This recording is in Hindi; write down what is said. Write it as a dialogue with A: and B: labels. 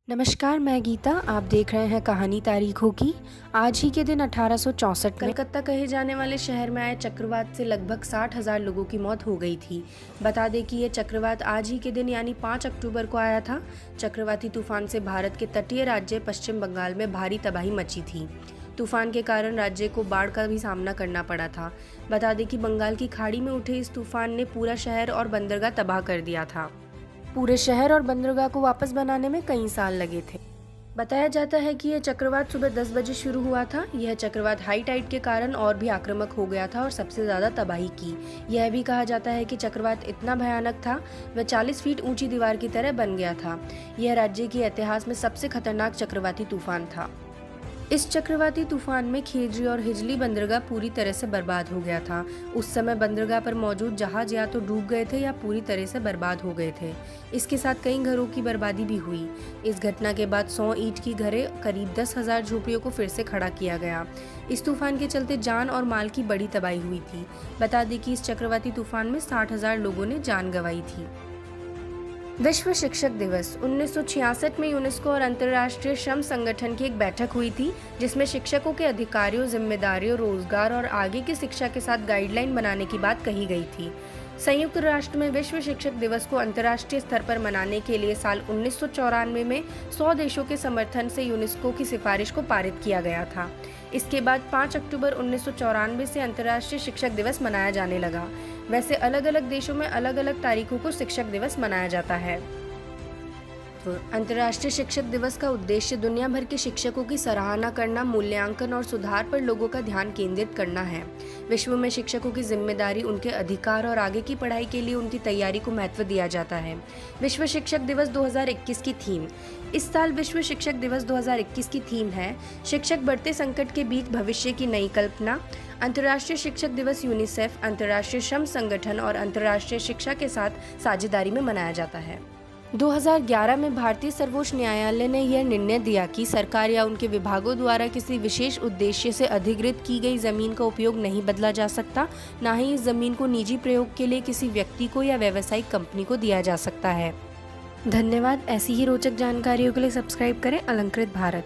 A: नमस्कार, मैं गीता। आप देख रहे हैं कहानी तारीखों की। आज ही के दिन 1864 में कलकत्ता कहे जाने वाले शहर में आए चक्रवात से लगभग 60,000 लोगों की मौत हो गई थी। बता दें कि ये चक्रवात आज ही के दिन यानी 5 अक्टूबर को आया था। चक्रवाती तूफान से भारत के तटीय राज्य पश्चिम बंगाल में भारी तबाही मची थी। तूफान के कारण राज्य को बाढ़ का भी सामना करना पड़ा था। बता दें कि बंगाल की खाड़ी में उठे इस तूफान ने पूरा शहर और बंदरगाह तबाह कर दिया था। पूरे शहर और बंदरगाह को वापस बनाने में कई साल लगे थे। बताया जाता है कि यह चक्रवात सुबह 10 बजे शुरू हुआ था। यह चक्रवात हाई टाइड के कारण और भी आक्रामक हो गया था और सबसे ज्यादा तबाही की। यह भी कहा जाता है कि चक्रवात इतना भयानक था वह 40 फीट ऊंची दीवार की तरह बन गया था। यह राज्य के इतिहास में सबसे खतरनाक चक्रवाती तूफान था। इस चक्रवाती तूफान में खेजड़ी और हिजली बंदरगाह पूरी तरह से बर्बाद हो गया था। उस समय बंदरगाह पर मौजूद जहाज या तो डूब गए थे या पूरी तरह से बर्बाद हो गए थे। इसके साथ कई घरों की बर्बादी भी हुई। इस घटना के बाद 100 ईंट की घरें, करीब 10,000 झोपड़ियों को फिर से खड़ा किया गया। इस तूफान के चलते जान और माल की बड़ी तबाही हुई थी। बता दें कि इस चक्रवाती तूफान में 60,000 लोगों ने जान गंवाई थी। विश्व शिक्षक दिवस 1966 में यूनेस्को और अंतर्राष्ट्रीय श्रम संगठन की एक बैठक हुई थी, जिसमें शिक्षकों के अधिकारों, जिम्मेदारियों, रोजगार और आगे की शिक्षा के साथ गाइडलाइन बनाने की बात कही गई थी। संयुक्त राष्ट्र में विश्व शिक्षक दिवस को अंतर्राष्ट्रीय स्तर पर मनाने के लिए साल 1994 में 100 देशों के समर्थन से यूनेस्को की सिफारिश को पारित किया गया था। इसके बाद 5 अक्टूबर 1994 से अंतर्राष्ट्रीय शिक्षक दिवस मनाया जाने लगा। वैसे अलग अलग देशों में अलग अलग तारीखों को शिक्षक दिवस मनाया जाता है। अंतर्राष्ट्रीय शिक्षक दिवस का उद्देश्य दुनिया भर के शिक्षकों की सराहना करना, मूल्यांकन और सुधार पर लोगों का ध्यान केंद्रित करना है। विश्व में शिक्षकों की जिम्मेदारी, उनके अधिकार और आगे की पढ़ाई के लिए उनकी तैयारी को महत्व दिया जाता है। विश्व शिक्षक दिवस 2021 की थीम। इस साल विश्व शिक्षक दिवस 2021 की थीम है शिक्षक बढ़ते संकट के बीच भविष्य की नई कल्पना। अंतर्राष्ट्रीय शिक्षक दिवस यूनिसेफ, अंतर्राष्ट्रीय श्रम संगठन और अंतर्राष्ट्रीय शिक्षा के साथ साझेदारी में मनाया जाता है। 2011 में भारतीय सर्वोच्च न्यायालय ने यह निर्णय दिया कि सरकार या उनके विभागों द्वारा किसी विशेष उद्देश्य से अधिग्रहित की गई जमीन का उपयोग नहीं बदला जा सकता, न ही इस जमीन को निजी प्रयोग के लिए किसी व्यक्ति को या व्यावसायिक कंपनी को दिया जा सकता है। धन्यवाद। ऐसी ही रोचक जानकारियों के लिए सब्सक्राइब करें अलंकृत भारत।